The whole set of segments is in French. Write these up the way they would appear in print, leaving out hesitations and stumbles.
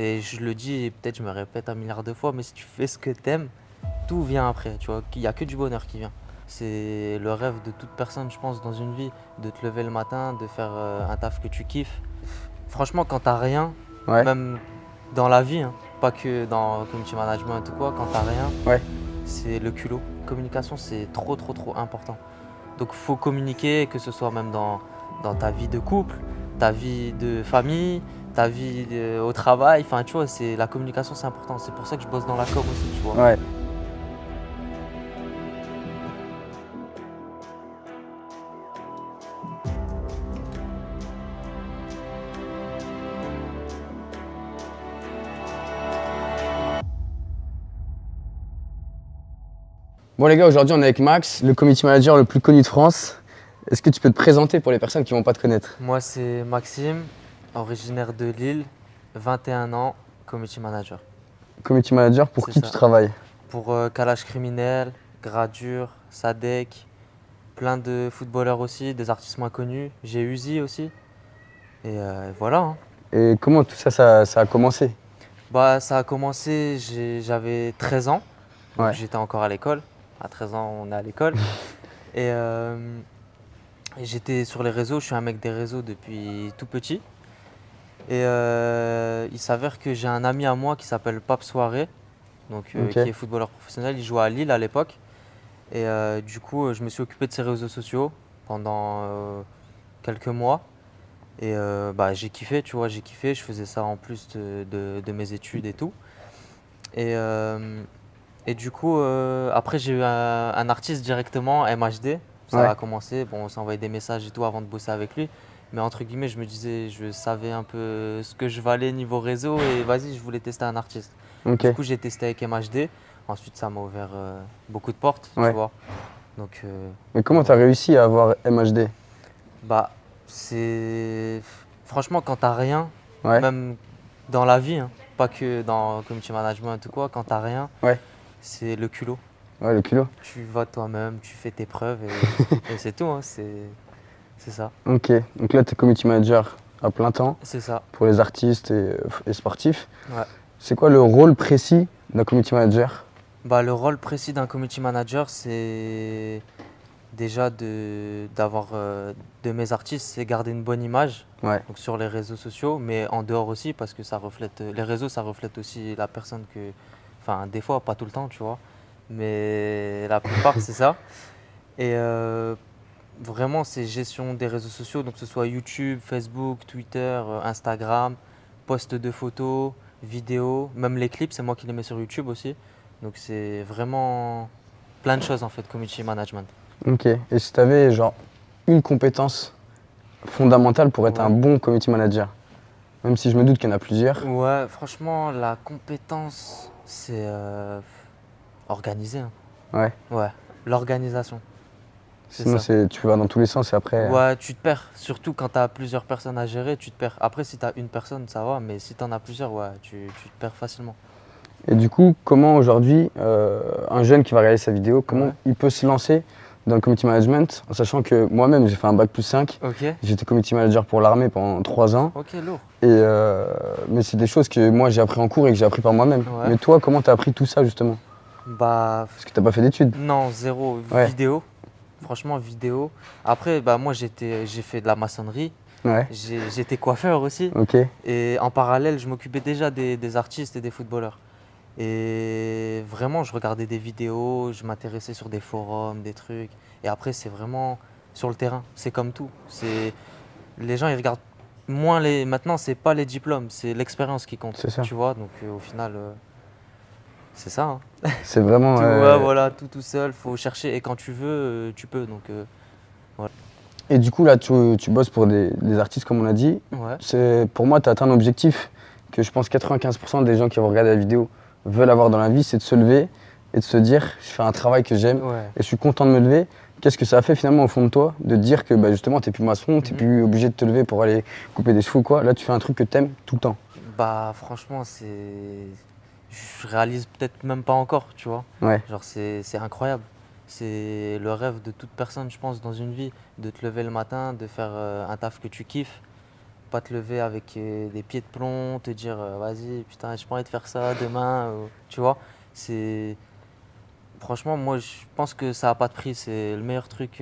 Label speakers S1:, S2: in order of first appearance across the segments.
S1: Et je le dis, et peut-être je me répète un milliard de fois, mais si tu fais ce que t'aimes, tout vient après, tu vois. Il n'y a que du bonheur qui vient. C'est le rêve de toute personne, je pense, dans une vie, de te lever le matin, de faire un taf que tu kiffes. Franchement, quand t'as rien,
S2: Ouais,
S1: même dans la vie, hein, pas que dans community management ou quoi, quand t'as rien,
S2: ouais.
S1: c'est le culot. Communication, c'est trop, trop, trop important. Donc, faut communiquer, que ce soit même dans ta vie de couple, ta vie de famille, ta vie au travail. Enfin, tu vois, la communication, c'est important. C'est pour ça que je bosse dans la com aussi, tu vois.
S2: Ouais. Bon les gars, aujourd'hui on est avec Max, le community manager le plus connu de France. Est-ce que tu peux te présenter pour les personnes qui ne vont pas te connaître?
S1: Moi, c'est Maxime, originaire de Lille, 21 ans, community manager.
S2: Community manager, pour
S1: C'est
S2: qui tu
S1: ça.
S2: travailles?
S1: Pour Calage Criminel, Gradure, Sadek, plein de footballeurs aussi, des artistes moins connus. J'ai Uzi aussi. Et voilà, hein.
S2: Et comment tout ça a commencé?
S1: Bah, ça a commencé, j'avais 13 ans, donc
S2: Ouais.
S1: j'étais encore à l'école. À 13 ans, on est à l'école. Et, j'étais sur les réseaux, je suis un mec des réseaux depuis tout petit. Et il s'avère que j'ai un ami à moi qui s'appelle Pape Soirée, donc,
S2: Ok.
S1: qui est footballeur professionnel. Il jouait à Lille à l'époque. Et du coup, je me suis occupé de ses réseaux sociaux pendant quelques mois. Et bah, j'ai kiffé, tu vois, j'ai kiffé. Je faisais ça en plus de mes études et tout. Et, euh, et du coup, après, j'ai eu un artiste directement, MHD. Ça
S2: Ouais.
S1: a commencé. Bon, on s'envoyait des messages et tout avant de bosser avec lui. Mais entre guillemets, je me disais, je savais un peu ce que je valais niveau réseau et vas-y, je voulais tester un artiste.
S2: Ok.
S1: Du coup, j'ai testé avec MHD. Ensuite, ça m'a ouvert beaucoup de portes, tu
S2: Ouais.
S1: vois.
S2: Mais
S1: Donc
S2: comment t'as
S1: voilà.
S2: réussi à avoir MHD?
S1: Bah, c'est. Franchement, quand t'as rien,
S2: Ouais.
S1: même dans la vie, hein, pas que dans community management ou quoi, quand t'as rien,
S2: Ouais.
S1: c'est le culot.
S2: Ouais, le culot.
S1: Tu vas toi-même, tu fais tes preuves et c'est tout, hein, c'est ça.
S2: Ok. Donc là, tu es community manager à plein temps
S1: C'est ça.
S2: pour les artistes et sportifs.
S1: Ouais.
S2: C'est quoi le rôle précis d'un community manager?
S1: Bah, le rôle précis d'un community manager, c'est déjà d'avoir de mes artistes, c'est garder une bonne image,
S2: Ouais.
S1: donc sur les réseaux sociaux, mais en dehors aussi, parce que ça reflète, les réseaux, ça reflète aussi la personne que, enfin, des fois, pas tout le temps, tu vois, mais la plupart, c'est ça. Et vraiment, c'est gestion des réseaux sociaux, donc que ce soit YouTube, Facebook, Twitter, Instagram, post de photos, vidéos, même les clips, c'est moi qui les mets sur YouTube aussi. Donc c'est vraiment plein de choses en fait, community management.
S2: Ok. Et si tu avais genre une compétence fondamentale pour être un
S1: Ouais.
S2: bon community manager, même si je me doute qu'il y en a plusieurs.
S1: Ouais, franchement, la compétence, c'est organiser, hein.
S2: Ouais.
S1: Ouais, l'organisation, c'est
S2: Sinon,
S1: ça.
S2: c'est, tu vas dans tous les sens et après.
S1: Ouais, tu te perds. Surtout quand tu as plusieurs personnes à gérer, tu te perds. Après, si tu as une personne, ça va, mais si tu en as plusieurs, ouais, tu te perds facilement.
S2: Et du coup, comment aujourd'hui, un jeune qui va regarder sa vidéo, comment
S1: Ouais,
S2: il peut se lancer dans le community management, en sachant que moi-même, j'ai fait un bac+5,
S1: ok,
S2: j'étais community manager pour l'armée pendant 3 ans.
S1: ok, lourd.
S2: Mais c'est des choses que moi, j'ai appris en cours et que j'ai appris par moi-même.
S1: Ouais,
S2: Mais toi, comment tu as appris tout ça, justement?
S1: bah,
S2: Parce que tu pas fait d'études.
S1: non, zéro.
S2: Ouais,
S1: Vidéo, franchement, vidéo. Après, bah, moi, j'ai fait de la maçonnerie,
S2: ouais,
S1: j'étais coiffeur aussi.
S2: ok.
S1: Et en parallèle, je m'occupais déjà des artistes et des footballeurs. Et vraiment, je regardais des vidéos, je m'intéressais sur des forums, des trucs. Et après, c'est vraiment sur le terrain. C'est comme tout. Les gens, ils regardent moins les. Maintenant, c'est pas les diplômes, c'est l'expérience qui compte.
S2: C'est ça.
S1: Tu vois, donc au final, c'est ça, hein.
S2: C'est vraiment.
S1: Tout, ouais, voilà, tout seul, faut chercher. Et quand tu veux, tu peux. Donc, voilà.
S2: Et du coup, là, tu bosses pour des artistes, comme on a dit.
S1: Ouais.
S2: Pour moi, tu as atteint un objectif que je pense 95% des gens qui vont regarder la vidéo veulent avoir dans la vie, c'est de se lever et de se dire, je fais un travail que j'aime
S1: Ouais.
S2: et je suis content de me lever. Qu'est-ce que ça a fait finalement au fond de toi de te dire que bah, justement, tu n'es plus maçon, tu n'es
S1: Mhm.
S2: plus obligé de te lever pour aller couper des cheveux ou quoi. Là, tu fais un truc que tu aimes tout le temps.
S1: Bah, franchement, c'est. Je réalise peut-être même pas encore, tu vois.
S2: Ouais,
S1: Genre, c'est incroyable. C'est le rêve de toute personne, je pense, dans une vie, de te lever le matin, de faire un taf que tu kiffes. pas te lever avec des pieds de plomb, te dire vas-y, putain, j'ai pas envie de faire ça demain, tu vois. C'est franchement, moi, je pense que ça a pas de prix. C'est le meilleur truc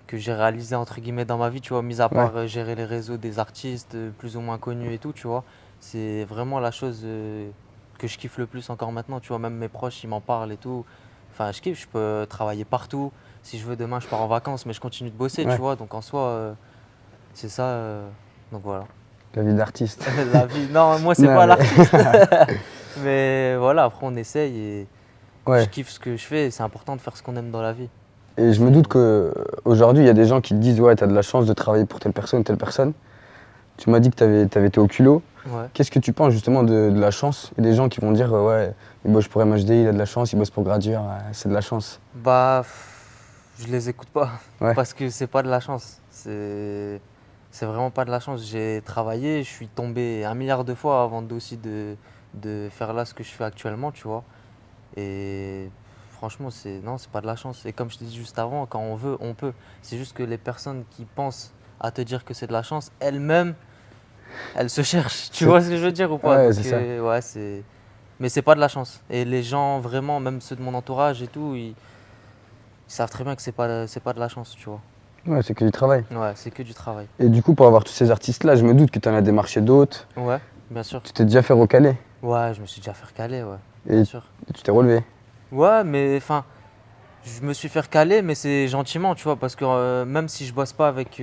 S1: que j'ai réalisé entre guillemets dans ma vie, tu vois, mis à
S2: Ouais.
S1: part gérer les réseaux des artistes plus ou moins connus et tout, tu vois. C'est vraiment la chose que je kiffe le plus encore maintenant, tu vois. Même mes proches, ils m'en parlent et tout. Enfin, je kiffe, je peux travailler partout. Si je veux, demain, je pars en vacances, mais je continue de bosser, tu
S2: Ouais.
S1: vois. Donc en soi, c'est ça. Donc voilà.
S2: La vie d'artiste.
S1: La vie, non, moi, c'est
S2: Non,
S1: pas
S2: mais
S1: l'artiste. Mais voilà, après, on essaye et je
S2: ouais.
S1: kiffe ce que je fais. Et c'est important de faire ce qu'on aime dans la vie.
S2: Et je me
S1: C'est.
S2: doute qu'aujourd'hui, il y a des gens qui te disent ouais, t'as de la chance de travailler pour telle personne, telle personne. Tu m'as dit que t'avais été au culot.
S1: Ouais.
S2: Qu'est-ce que tu penses justement de la chance et des gens qui vont dire ouais, il bosse pour MHD, il a de la chance, il bosse pour Gradure, c'est de la chance.
S1: Bah, je les écoute pas
S2: Ouais,
S1: parce que c'est pas de la chance. C'est vraiment pas de la chance. J'ai travaillé, je suis tombé un milliard de fois avant aussi de faire là ce que je fais actuellement, tu vois. Et franchement, non, c'est pas de la chance. Et comme je t'ai dit juste avant, quand on veut, on peut. C'est juste que les personnes qui pensent à te dire que c'est de la chance, elles-mêmes, elles se cherchent. Tu
S2: c'est
S1: vois ce que je veux dire ou pas?
S2: ouais,
S1: Donc,
S2: c'est ça.
S1: ouais, c'est. Mais c'est pas de la chance. Et les gens, vraiment, même ceux de mon entourage et tout, ils savent très bien que c'est pas de la chance, tu vois.
S2: Ouais, c'est que du travail.
S1: Ouais, c'est que du travail.
S2: Et du coup, pour avoir tous ces artistes-là, je me doute que tu en as démarché d'autres.
S1: Ouais, bien sûr.
S2: Tu t'es déjà fait recaler
S1: Ouais, je me suis déjà fait recaler, ouais, bien
S2: et
S1: sûr.
S2: tu t'es relevé.
S1: Ouais, mais enfin, je me suis fait recaler, mais c'est gentiment, tu vois, parce que même si je bosse pas avec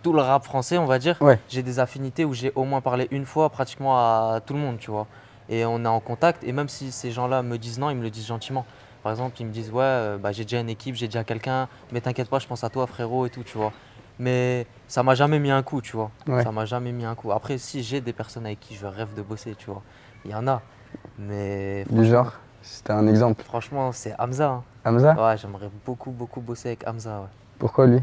S1: tout le rap français, on va dire,
S2: Ouais,
S1: j'ai des affinités où j'ai au moins parlé une fois pratiquement à tout le monde, tu vois. Et on est en contact, et même si ces gens-là me disent non, ils me le disent gentiment. Par exemple, ils me disent ouais, bah, j'ai déjà une équipe, j'ai déjà quelqu'un, mais t'inquiète pas, je pense à toi, frérot, et tout, tu vois. Mais ça m'a jamais mis un coup, tu vois.
S2: ouais.
S1: Ça m'a jamais mis un coup. Après, si j'ai des personnes avec qui je rêve de bosser, tu vois, il y en a. Mais
S2: Du genre, c'était un exemple.
S1: franchement, c'est Hamza, hein.
S2: Hamza,
S1: Ouais, j'aimerais beaucoup, beaucoup bosser avec Hamza, ouais.
S2: pourquoi lui?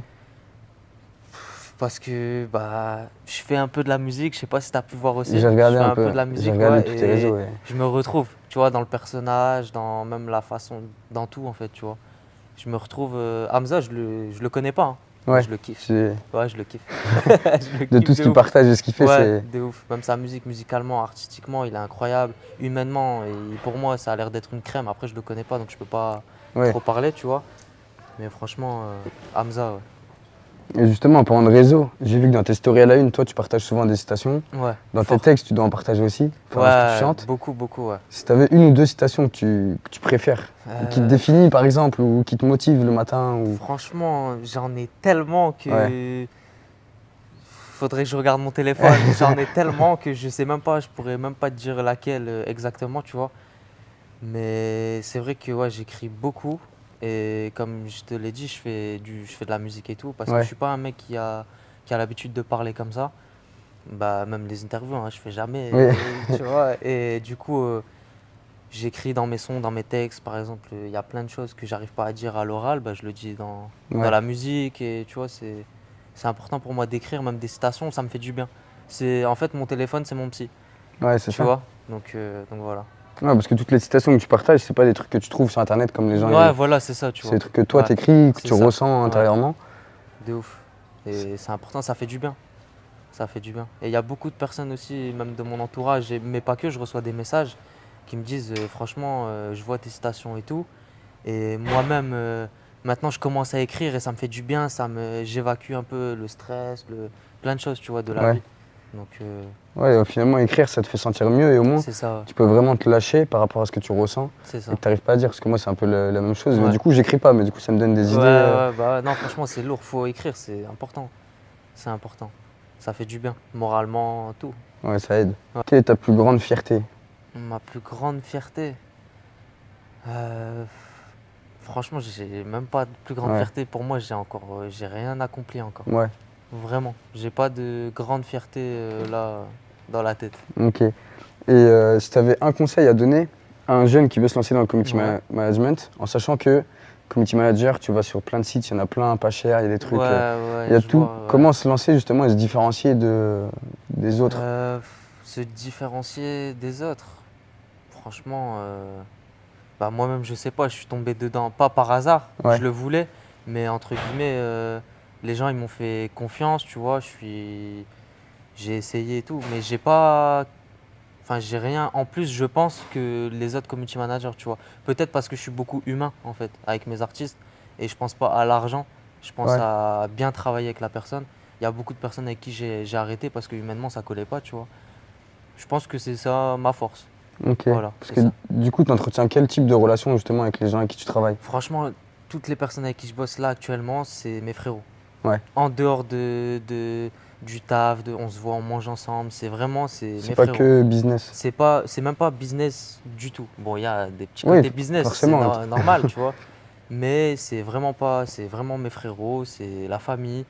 S1: Parce que bah, je fais un peu de la musique, je sais pas si tu as pu voir aussi.
S2: J'ai
S1: Je
S2: regardé
S1: fais
S2: un
S1: un peu
S2: peu,
S1: de la
S2: j'ai
S1: musique,
S2: regardé
S1: ouais,
S2: tous tes réseaux.
S1: et je me retrouve, tu vois, dans le personnage, dans même la façon, dans tout en fait, tu vois. Je me retrouve. Hamza, je le connais pas, hein, mais
S2: Ouais,
S1: je le kiffe.
S2: c'est-
S1: Ouais, je le kiffe. Je le
S2: de
S1: kiffe
S2: tout ce
S1: de
S2: qu'il
S1: ouf.
S2: partage et ce qu'il fait,
S1: Ouais,
S2: c'est.
S1: de ouf. Même sa musique, musicalement, artistiquement, il est incroyable. Humainement, et pour moi, ça a l'air d'être une crème. Après, je le connais pas, donc je peux pas
S2: Ouais.
S1: trop parler, tu vois. Mais franchement, Hamza, ouais.
S2: Et justement, en parlant de réseau, j'ai vu que dans tes stories à la une, toi, tu partages souvent des citations.
S1: Ouais,
S2: Dans tes
S1: fort.
S2: textes, tu dois en partager aussi, enfin, ce que tu
S1: Ouais,
S2: chantes.
S1: beaucoup, beaucoup, ouais.
S2: Si tu avais une ou deux citations que tu préfères, ou qui te
S1: Euh,
S2: définissent par exemple, ou qui te motivent le matin, ou.
S1: Franchement, j'en ai tellement
S2: Ouais.
S1: que faudrait que je regarde mon téléphone. J'en ai tellement que je sais même pas, je pourrais même pas te dire laquelle exactement, tu vois. Mais c'est vrai que ouais, j'écris beaucoup et comme je te l'ai dit, je fais de la musique et tout parce que je
S2: Ouais.
S1: suis pas un mec qui a l'habitude de parler comme ça. Bah même les interviews, hein, je fais jamais,
S2: Oui.
S1: tu vois. Et du coup, j'écris dans mes sons, dans mes textes, par exemple, il y a plein de choses que j'arrive pas à dire à l'oral, bah, je le dis dans
S2: Ouais.
S1: la musique et tu vois, c'est important pour moi d'écrire, même des citations, ça me fait du bien. En fait, mon téléphone, c'est mon psy,
S2: Ouais, c'est
S1: tu
S2: ça.
S1: vois, donc voilà.
S2: Ouais, parce que toutes les citations que tu partages, c'est pas des trucs que tu trouves sur internet comme les gens.
S1: Ouais, voilà, c'est ça, tu
S2: C'est des
S1: vois.
S2: trucs que toi
S1: Ouais,
S2: t'écris, que
S1: c'est
S2: tu
S1: ça.
S2: ressens
S1: Ouais,
S2: intérieurement.
S1: de ouf. Et c'est important, ça fait du bien. Ça fait du bien. Et il y a beaucoup de personnes aussi, même de mon entourage, mais pas que, je reçois des messages qui me disent franchement, je vois tes citations et tout. Et moi-même, maintenant, je commence à écrire et ça me fait du bien, j'évacue un peu le stress, plein de choses, tu vois, de la
S2: Ouais.
S1: vie. Donc,
S2: Ouais, finalement, écrire, ça te fait sentir mieux et au moins,
S1: c'est ça, ouais.
S2: tu peux vraiment te lâcher par rapport à ce que tu ressens
S1: C'est
S2: et
S1: ça.
S2: que t'arrives pas à dire. Parce que moi, c'est un peu la même chose. Mais
S1: Ouais.
S2: du coup, j'écris pas, mais du coup, ça me donne des
S1: Ouais,
S2: idées.
S1: ouais, bah ouais, non, franchement, c'est lourd, faut écrire, c'est important. C'est important. Ça fait du bien, moralement, tout.
S2: Ouais, ça aide.
S1: Ouais.
S2: Quelle est ta plus grande fierté?
S1: Ma plus grande fierté, euh, franchement, j'ai même pas de plus grande
S2: Ouais,
S1: fierté. Pour moi, j'ai rien accompli encore.
S2: ouais,
S1: Vraiment, j'ai pas de grande fierté là dans la tête.
S2: ok. Et si tu avais un conseil à donner à un jeune qui veut se lancer dans le community
S1: Ouais.
S2: management, en sachant que community manager, tu vas sur plein de sites, il y en a plein, pas cher, il y a des
S1: Ouais,
S2: trucs, il y
S1: ouais,
S2: a
S1: je
S2: tout.
S1: vois, ouais.
S2: Comment se lancer justement et se différencier des autres?
S1: Euh, Se différencier des autres, franchement, bah moi-même je sais pas, je suis tombé dedans, pas par hasard,
S2: Ouais,
S1: je le voulais, mais entre guillemets, Les gens, ils m'ont fait confiance, tu vois. J'ai essayé et tout, mais j'ai pas. Enfin, j'ai rien. En plus, je pense que les autres community managers, tu vois. Peut-être parce que je suis beaucoup humain, en fait, avec mes artistes. Et je pense pas à l'argent. Je pense
S2: Ouais,
S1: à bien travailler avec la personne. Il y a beaucoup de personnes avec qui j'ai arrêté parce que humainement, ça collait pas, tu vois. Je pense que c'est ça ma force.
S2: ok.
S1: Voilà,
S2: Parce
S1: c'est
S2: que
S1: ça.
S2: du coup, tu entretiens quel type de relation justement avec les gens avec qui tu travailles?
S1: Franchement, toutes les personnes avec qui je bosse là actuellement, c'est mes frérots.
S2: Ouais.
S1: En dehors du taf, on se voit, on mange ensemble. C'est vraiment, c'est
S2: C'est
S1: mes
S2: pas
S1: frérots.
S2: que business.
S1: C'est même pas business du tout. Bon, il y a des petits
S2: Oui,
S1: côtés business, c'est
S2: forcément.
S1: normal, tu vois. Mais c'est vraiment pas, c'est vraiment mes frérots, c'est la famille.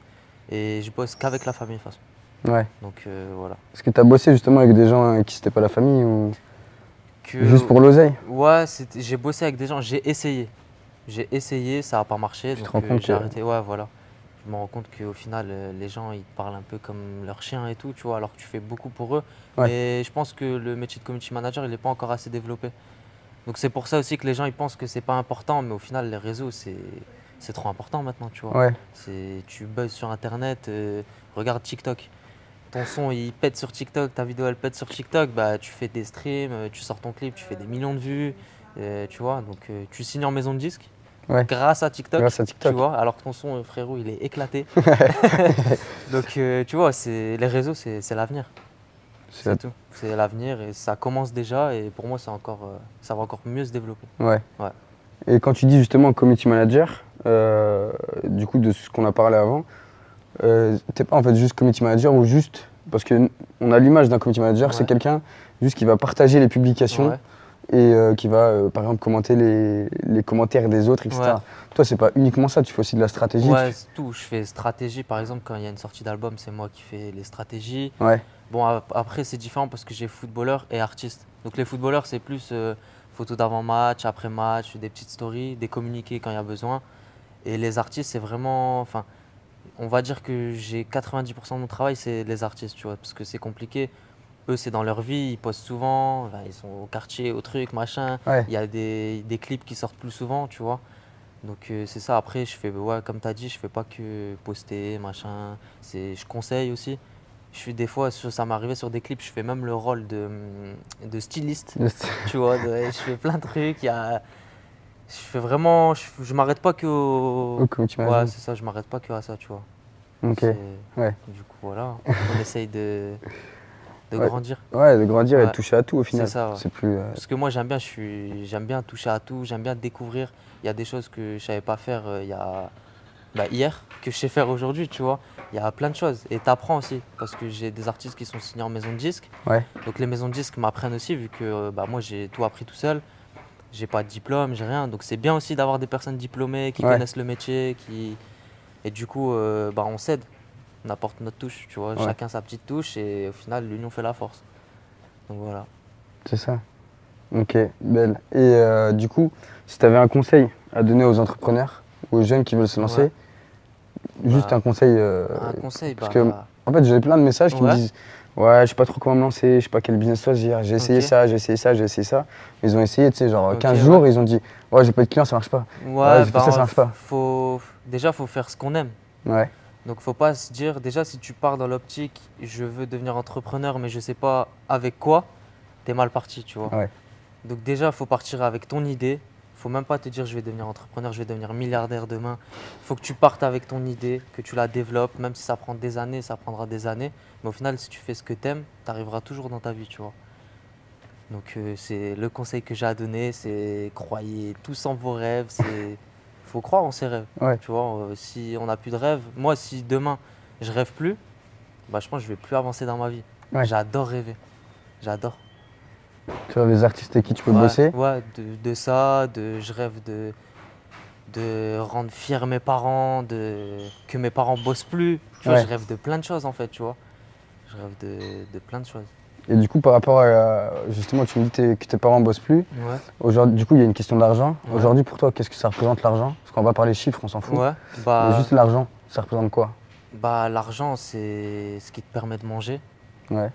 S1: Et je bosse qu'avec la famille de toute façon.
S2: Ouais.
S1: Donc voilà.
S2: Est-ce que tu as bossé justement avec des gens avec qui c'était pas la famille ou juste
S1: Que,
S2: pour l'oseille?
S1: ouais, j'ai bossé avec des gens, j'ai essayé. J'ai essayé, ça n'a pas marché,
S2: Tu te
S1: donc
S2: rends compte
S1: j'ai
S2: que.
S1: arrêté. Ouais, voilà. Je me rends compte qu'au final, les gens, ils te parlent un peu comme leur chien et tout, tu vois, alors que tu fais beaucoup pour eux.
S2: Ouais,
S1: Mais je pense que le métier de community manager, il n'est pas encore assez développé. Donc c'est pour ça aussi que les gens, ils pensent que c'est pas important, mais au final, les réseaux, c'est trop important maintenant, tu vois.
S2: ouais,
S1: Tu buzzes sur Internet, regarde TikTok. Ton son, il pète sur TikTok, ta vidéo, elle pète sur TikTok, bah tu fais des streams, tu sors ton clip, tu fais des millions de vues, tu vois. Donc tu signes en maison de disque
S2: ouais.
S1: grâce à TikTok,
S2: Grâce à
S1: tu
S2: TikTok.
S1: vois, alors que ton son, frérot, il est éclaté. Donc, tu vois, les réseaux, c'est l'avenir, c'est
S2: C'est-
S1: tout. C'est l'avenir et ça commence déjà et pour moi, ça va encore mieux se développer.
S2: Ouais.
S1: Ouais,
S2: Et quand tu dis justement community manager, du coup de ce qu'on a parlé avant, t'es pas en fait juste community manager ou juste parce que on a l'image d'un community manager, c'est
S1: ouais,
S2: quelqu'un juste qui va partager les publications
S1: ouais,
S2: et qui va par exemple commenter les commentaires des autres,
S1: ouais,
S2: etc. Toi, c'est pas uniquement ça, tu fais aussi de la stratégie.
S1: ouais, c'est tout. Je fais stratégie, par exemple, quand il y a une sortie d'album, c'est moi qui fais les stratégies.
S2: Ouais,
S1: Bon, après, c'est différent parce que j'ai footballeur et artiste. Donc, les footballeurs, c'est plus photos d'avant-match, après-match, des petites stories, des communiqués quand il y a besoin. Et les artistes, c'est vraiment. Enfin, on va dire que j'ai 90% de mon travail, c'est les artistes, tu vois, parce que c'est compliqué. Eux, c'est dans leur vie, ils postent souvent, enfin, ils sont au quartier, au truc, machin.
S2: ouais,
S1: Il y a des clips qui sortent plus souvent, tu vois. Donc, c'est ça. Après, je fais, ouais, comme tu as dit, je fais pas que poster, machin. Je conseille aussi. Des fois, ça m'est arrivé sur des clips, je fais même le rôle de styliste, tu vois. Je fais plein de trucs. Je fais vraiment, je m'arrête pas que
S2: au community
S1: Ouais,
S2: management.
S1: c'est ça, je m'arrête pas que à ça, tu vois.
S2: Ok,
S1: C'est,
S2: ouais,
S1: du coup, voilà, on essaye de
S2: ouais,
S1: grandir.
S2: ouais, de grandir et de
S1: Ouais,
S2: toucher à tout au
S1: c'est
S2: final.
S1: ça, ouais.
S2: C'est plus.
S1: Parce que moi, j'aime bien toucher à tout, j'aime bien découvrir. Il y a des choses que je savais pas faire hier, que je sais faire aujourd'hui, tu vois. Il y a plein de choses. Et tu apprends aussi, parce que j'ai des artistes qui sont signés en maison de disques.
S2: Ouais,
S1: Donc les maisons de disques m'apprennent aussi, vu que moi, j'ai tout appris tout seul. J'ai pas de diplôme, j'ai rien. Donc c'est bien aussi d'avoir des personnes diplômées qui
S2: ouais,
S1: connaissent le métier, et du coup, on s'aide. On apporte notre touche, tu vois.
S2: ouais,
S1: Chacun sa petite touche, et au final, l'union fait la force. Donc voilà.
S2: c'est ça. Ok, belle. Et du coup, si tu avais un conseil à donner aux entrepreneurs, aux jeunes qui veulent se
S1: Ouais.
S2: lancer, juste un
S1: Bah,
S2: conseil.
S1: un conseil,
S2: Parce que,
S1: bah.
S2: en fait, j'ai plein de messages qui me
S1: Ouais,
S2: disent ouais, je sais pas trop comment me lancer, je sais pas quel business choisir, j'ai essayé
S1: ok.
S2: ça, j'ai essayé ça, j'ai essayé ça. Ils ont essayé, tu sais, genre
S1: Ok,
S2: 15
S1: ouais.
S2: jours, ils ont dit ouais, j'ai pas de clients, ça marche pas. Ouais,
S1: Ouais,
S2: j'ai fait ça, ça marche pas.
S1: déjà, faut faire ce qu'on aime.
S2: Ouais,
S1: Donc, faut pas se dire, déjà, si tu pars dans l'optique, je veux devenir entrepreneur, mais je sais pas avec quoi, t'es mal parti, tu vois.
S2: ouais,
S1: Donc, déjà, faut partir avec ton idée. Faut même pas te dire, je vais devenir entrepreneur, je vais devenir milliardaire demain. Faut que tu partes avec ton idée, que tu la développes, même si ça prend des années, ça prendra des années. Mais au final, si tu fais ce que t'aimes, t'arriveras toujours dans ta vie, tu vois. Donc, c'est le conseil que j'ai à donner, c'est croyez tous en vos rêves. Faut croire en ses rêves.
S2: ouais.
S1: Tu vois, si on n'a plus de rêves, moi, si demain je rêve plus, bah, je pense que je vais plus avancer dans ma vie.
S2: Ouais.
S1: J'adore rêver, j'adore.
S2: Tu vois, les artistes avec qui tu peux
S1: Ouais,
S2: bosser.
S1: ouais, de ça, je rêve de rendre fiers mes parents, que mes parents bossent plus. Tu vois, je
S2: Ouais.
S1: rêve de plein de choses en fait, tu vois. Je rêve de plein de choses.
S2: Et du coup, par rapport à. Justement, tu me dis que tes parents bossent plus.
S1: Ouais,
S2: Aujourd'hui, du coup, il y a une question d'argent.
S1: ouais,
S2: Aujourd'hui, pour toi, qu'est-ce que ça représente l'argent? Parce qu'on va parler chiffres, on s'en fout.
S1: ouais.
S2: Mais juste l'argent, ça représente quoi?
S1: L'argent, c'est ce qui te permet de manger,
S2: Ouais,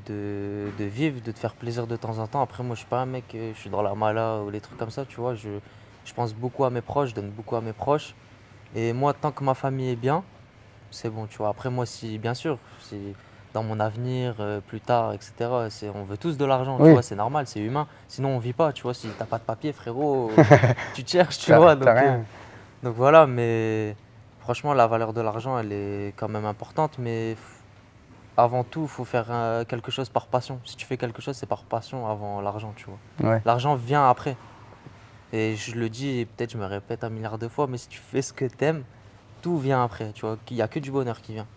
S1: de vivre, de te faire plaisir de temps en temps. Après, moi, je suis pas un mec, je suis dans la mala ou les trucs comme ça, tu vois. Je pense beaucoup à mes proches, je donne beaucoup à mes proches. Et moi, tant que ma famille est bien, c'est bon, tu vois. Après, moi, si, bien sûr, si dans mon avenir, plus tard, etc., on veut tous de l'argent, tu
S2: Oui,
S1: vois, c'est normal, c'est humain. Sinon, on vit pas, tu vois. Si t'as pas de papier, frérot, tu te cherches, tu vois.
S2: t'as rien.
S1: Donc voilà, mais franchement, la valeur de l'argent, elle est quand même importante. Mais avant tout, il faut faire quelque chose par passion. Si tu fais quelque chose, c'est par passion avant l'argent, tu vois.
S2: Ouais.
S1: L'argent vient après. Et je le dis, et peut-être je me répète un milliard de fois, mais si tu fais ce que t'aimes, tout vient après, tu vois. Il n'y a que du bonheur qui vient.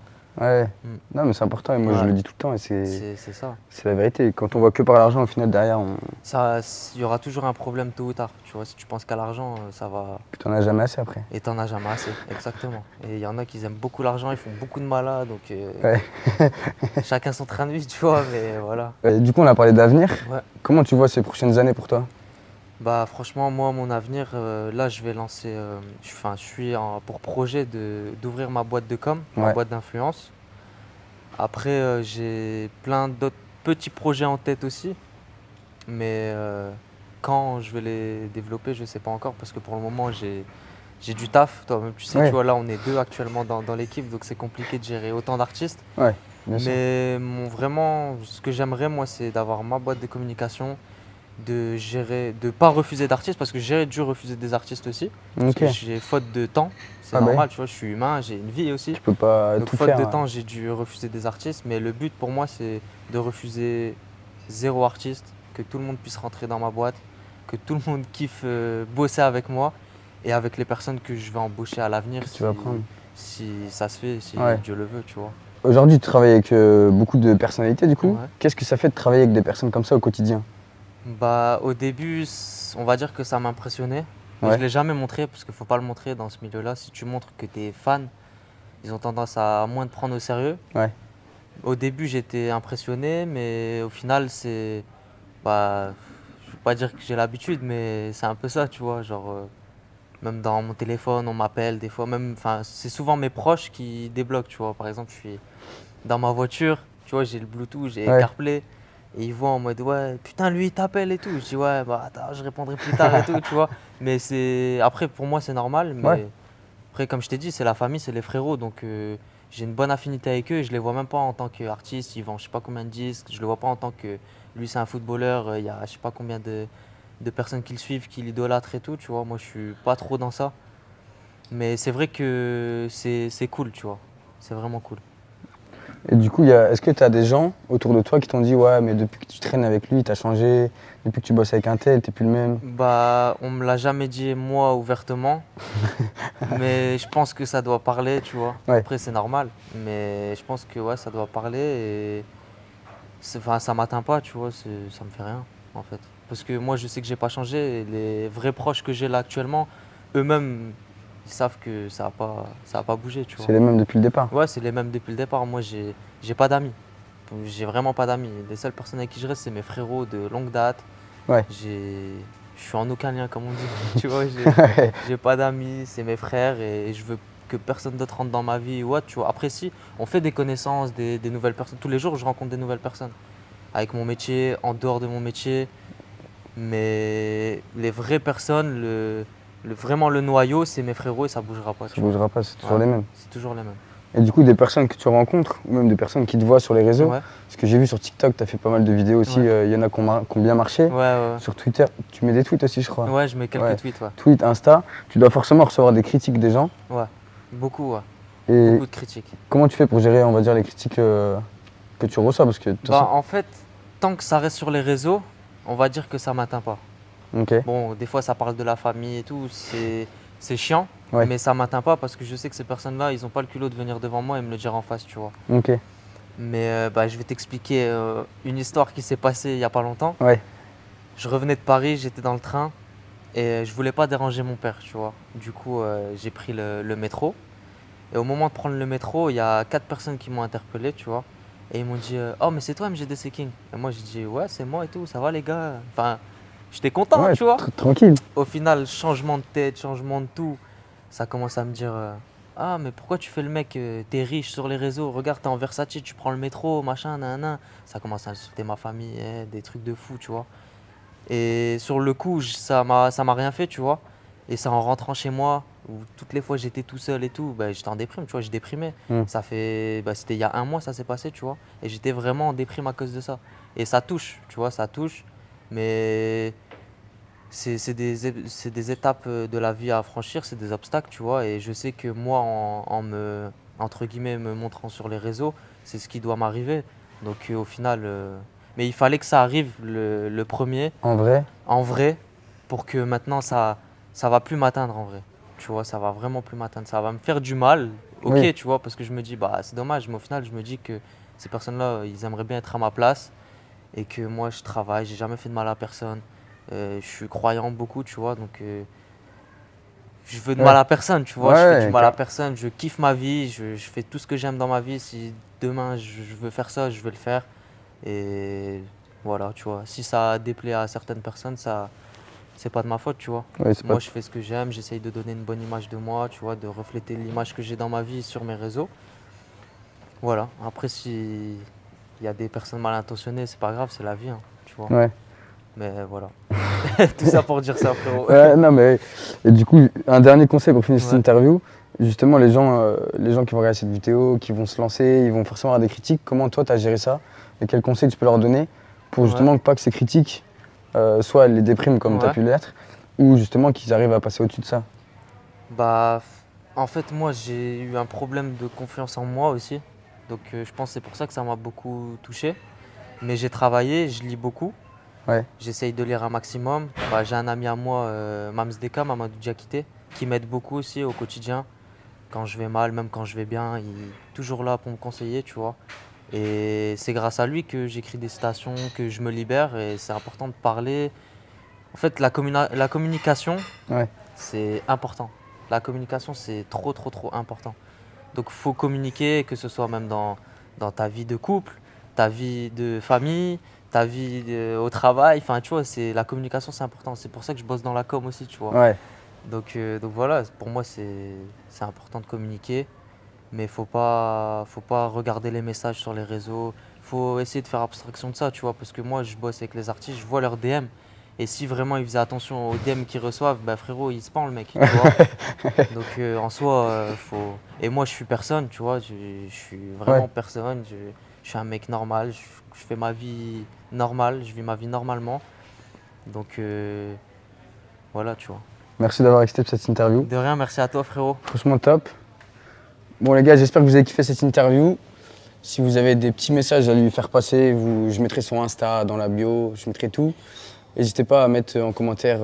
S2: Ouais.
S1: Mm.
S2: Non, mais c'est important et moi je
S1: Ouais,
S2: le dis tout le temps et
S1: c'est ça.
S2: c'est la vérité. Quand on voit que par l'argent, au final, derrière,
S1: Ça, il y aura toujours un problème tôt ou tard. Tu vois, si tu penses qu'à l'argent, ça va.
S2: t'en as jamais assez après.
S1: Et t'en as jamais assez, exactement. Et il y en a qui aiment beaucoup l'argent, ils font beaucoup de malades, donc
S2: Ouais.
S1: chacun son train de vie, tu vois, mais voilà.
S2: Du coup, on a parlé d'avenir.
S1: Ouais.
S2: Comment tu vois ces prochaines années pour toi?
S1: Bah franchement, moi, mon avenir, là, je vais lancer, je suis pour projet d'ouvrir ma boîte de com, ma
S2: Ouais.
S1: boîte d'influence. Après, j'ai plein d'autres petits projets en tête aussi, mais quand je vais les développer, je ne sais pas encore, parce que pour le moment, j'ai du taf. Toi-même, tu sais, tu
S2: Ouais.
S1: vois, là, on est deux actuellement dans l'équipe, donc c'est compliqué de gérer autant d'artistes.
S2: Ouais, bien sûr.
S1: Mais vraiment, ce que j'aimerais, moi, c'est d'avoir ma boîte de communication, de gérer, de pas refuser d'artistes, parce que j'ai dû refuser des artistes aussi, parce que
S2: Ok.
S1: j'ai faute de temps, c'est
S2: Ah bah,
S1: normal, tu vois, je suis humain, j'ai une vie aussi.
S2: tu peux pas
S1: Donc
S2: tout
S1: faute
S2: faire.
S1: de temps, j'ai dû refuser des artistes, mais le but pour moi, c'est de refuser zéro artiste, que tout le monde puisse rentrer dans ma boîte, que tout le monde kiffe bosser avec moi et avec les personnes que je vais embaucher à l'avenir
S2: Tu vas prendre.
S1: si ça se fait, si
S2: Ouais.
S1: Dieu le veut, tu vois.
S2: Aujourd'hui, tu travailles avec beaucoup de personnalités, du coup.
S1: Ouais.
S2: Qu'est-ce que ça fait de travailler avec des personnes comme ça au quotidien?
S1: Bah, au début, on va dire que ça m'impressionnait, mais je ne
S2: Ouais.
S1: l'ai jamais montré parce qu'il ne faut pas le montrer dans ce milieu-là. Si tu montres que tu es fan, ils ont tendance à moins te prendre au sérieux.
S2: Ouais.
S1: Au début, j'étais impressionné, mais au final, bah, je veux pas dire que j'ai l'habitude, mais c'est un peu ça, tu vois. Genre, même dans mon téléphone, on m'appelle des fois, même, enfin, c'est souvent mes proches qui débloquent, tu vois. Par exemple, je suis dans ma voiture, tu vois, j'ai le Bluetooth, j'ai
S2: Ouais.
S1: CarPlay, et ils voient en mode, ouais, putain, lui, il t'appelle et tout. Je dis, ouais, bah, attends, je répondrai plus tard et tout, tu vois. Mais après, pour moi, c'est normal,
S2: Ouais.
S1: mais après, comme je t'ai dit, c'est la famille, c'est les frérots, donc j'ai une bonne affinité avec eux et je les vois même pas en tant qu'artiste. Ils vendent je sais pas combien de disques. Je le vois pas en tant que lui, c'est un footballeur. Il y a je sais pas combien de personnes qui le suivent, qui l'idolâtrent et tout. Tu vois, moi, je suis pas trop dans ça. Mais c'est vrai que c'est cool, tu vois. C'est vraiment cool.
S2: Et du coup, est-ce que tu as des gens autour de toi qui t'ont dit, ouais, mais depuis que tu traînes avec lui, t'as changé, depuis que tu bosses avec un tel, t'es plus le même?
S1: Bah, on me l'a jamais dit moi ouvertement, mais je pense que ça doit parler, tu vois.
S2: Ouais.
S1: Après, c'est normal, mais je pense que ouais, ça doit parler et enfin, ça m'atteint pas, tu vois, ça me fait rien, en fait. Parce que moi, je sais que j'ai pas changé et les vrais proches que j'ai là actuellement, eux-mêmes, ils savent que ça a pas bougé, tu vois.
S2: C'est les mêmes depuis le départ.
S1: Ouais, c'est les mêmes depuis le départ. Moi, j'ai pas d'amis. J'ai vraiment pas d'amis. Les seules personnes avec qui je reste, c'est mes frérots de longue date.
S2: Ouais.
S1: Je suis en aucun lien, comme on dit. Tu vois,
S2: Ouais.
S1: j'ai pas d'amis, c'est mes frères et je veux que personne d'autre rentre dans ma vie ou autre, tu vois. Après, si, on fait des connaissances, des nouvelles personnes. Tous les jours, je rencontre des nouvelles personnes. Avec mon métier, en dehors de mon métier. Mais les vraies personnes, vraiment le noyau, c'est mes frérots et ça bougera pas,
S2: Ça
S1: tu vois.
S2: bougera pas, c'est toujours
S1: Ouais,
S2: les mêmes.
S1: c'est toujours les mêmes.
S2: Et du coup, des personnes que tu rencontres, ou même des personnes qui te voient sur les réseaux,
S1: Ouais,
S2: parce que j'ai vu sur TikTok, tu as fait pas mal de vidéos aussi,
S1: ouais,
S2: il y en a qui ont bien marché.
S1: ouais, ouais.
S2: Sur Twitter, tu mets des tweets aussi, je crois.
S1: Ouais, je mets quelques
S2: Ouais.
S1: tweets, ouais.
S2: Tweet, Insta, tu dois forcément recevoir des critiques des gens.
S1: Ouais, beaucoup, ouais.
S2: Et
S1: Beaucoup de critiques.
S2: comment tu fais pour gérer, on va dire, les critiques que tu reçois? Parce que de toute
S1: Bah,
S2: façon.
S1: en fait, tant que ça reste sur les réseaux, on va dire que ça m'atteint pas.
S2: Ok.
S1: Bon, des fois, ça parle de la famille et tout, c'est chiant,
S2: Ouais.
S1: mais ça m'atteint pas parce que je sais que ces personnes-là, ils ont pas le culot de venir devant moi et me le dire en face, tu vois.
S2: Ok.
S1: Mais bah, je vais t'expliquer une histoire qui s'est passée il y a pas longtemps.
S2: Ouais.
S1: Je revenais de Paris, j'étais dans le train et je voulais pas déranger mon père, tu vois. Du coup, j'ai pris le métro. Et au moment de prendre le métro, il y a 4 personnes qui m'ont interpellé, tu vois. Et ils m'ont dit oh, mais c'est toi MGDC King. Et moi, j'ai dit ouais, c'est moi et tout, ça va les gars. Enfin, j'étais content,
S2: Ouais,
S1: tu vois.
S2: tranquille.
S1: Au final, changement de tête, changement de tout. Ça commence à me dire ah, mais pourquoi tu fais le mec, t'es riche sur les réseaux, regarde, t'es en Versace, tu prends le métro, machin, nanana. Ça commence à insulter ma famille, des trucs de fou, tu vois. Et sur le coup, ça m'a rien fait, tu vois. Et c'est en rentrant chez moi, où toutes les fois j'étais tout seul et tout, bah, j'étais en déprime, tu vois, je déprimais.
S2: Mm.
S1: C'était il y a un mois, ça s'est passé, tu vois. Et j'étais vraiment en déprime à cause de ça. Et ça touche, tu vois, ça touche. Mais c'est des étapes de la vie à franchir, c'est des obstacles, tu vois. Et je sais que moi, entre guillemets, me montrant sur les réseaux, c'est ce qui doit m'arriver. Donc au final, mais il fallait que ça arrive le premier,
S2: En vrai?
S1: en vrai, pour que maintenant ça va plus m'atteindre en vrai. Tu vois, ça va vraiment plus m'atteindre. Ça va me faire du mal, ok,
S2: Oui.
S1: tu vois, parce que je me dis, bah c'est dommage, mais au final, je me dis que ces personnes-là, ils aimeraient bien être à ma place et que moi, je travaille, j'ai jamais fait de mal à personne. Je suis croyant beaucoup, tu vois, donc je veux de mal
S2: Ouais.
S1: à personne, tu vois, je fais du
S2: Ouais,
S1: mal à personne, je kiffe ma vie, je fais tout ce que j'aime dans ma vie. Si demain je veux faire ça, je vais le faire. Et voilà, tu vois, si ça déplaît à certaines personnes, ça, c'est pas de ma faute, tu vois.
S2: ouais, c'est pas.
S1: Moi, je fais ce que j'aime, j'essaye de donner une bonne image de moi, tu vois, de refléter l'image que j'ai dans ma vie sur mes réseaux. Voilà, après, si il y a des personnes mal intentionnées, c'est pas grave, c'est la vie, hein, tu vois.
S2: Ouais.
S1: Mais voilà, tout ça pour dire ça, frérot.
S2: Ouais, non, mais. Et du coup, un dernier conseil pour finir cette
S1: Ouais,
S2: interview. Justement, les gens qui vont regarder cette vidéo, qui vont se lancer, ils vont forcément avoir des critiques. Comment toi, tu as géré ça? Et quels conseils tu peux leur donner pour
S1: ouais,
S2: justement pas que ces critiques, soit elles les dépriment comme tu as
S1: ouais.
S2: pu l'être, ou justement qu'ils arrivent à passer au-dessus de ça?
S1: Bah, en fait, moi, j'ai eu un problème de confiance en moi aussi. Donc, je pense que c'est pour ça que ça m'a beaucoup touché. Mais j'ai travaillé, je lis beaucoup.
S2: Ouais.
S1: J'essaye de lire un maximum. Bah, j'ai un ami à moi, Mams Deka, Mamadou Diakité, qui m'aide beaucoup aussi au quotidien. Quand je vais mal, même quand je vais bien, il est toujours là pour me conseiller, tu vois. Et c'est grâce à lui que j'écris des citations, que je me libère. Et c'est important de parler. En fait, la communication,
S2: Ouais.
S1: c'est important. La communication, c'est trop, trop, trop important. Donc, il faut communiquer, que ce soit même dans ta vie de couple, ta vie de famille, ta vie au travail. Enfin, tu vois, la communication, c'est important. C'est pour ça que je bosse dans la com aussi, tu vois.
S2: Ouais.
S1: Donc voilà, pour moi, c'est important de communiquer. Mais faut pas regarder les messages sur les réseaux. Faut essayer de faire abstraction de ça, tu vois. Parce que moi, je bosse avec les artistes, je vois leurs DM. Et si vraiment ils faisaient attention aux DM qu'ils reçoivent, bah frérot, il se pend le mec, tu vois. Donc en soi, faut. Et moi, je suis personne, tu vois. Je suis
S2: Ouais.
S1: vraiment personne. Je suis un mec normal. Je fais ma vie normale. Je vis ma vie normalement. Donc voilà, tu vois.
S2: Merci d'avoir accepté cette interview.
S1: De rien, merci à toi, frérot.
S2: Franchement, top. Bon, les gars, j'espère que vous avez kiffé cette interview. Si vous avez des petits messages à lui faire passer, je mettrai son Insta dans la bio, je mettrai tout. N'hésitez pas à mettre en commentaire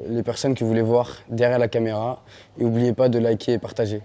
S2: les personnes que vous voulez voir derrière la caméra. Et n'oubliez pas de liker et partager.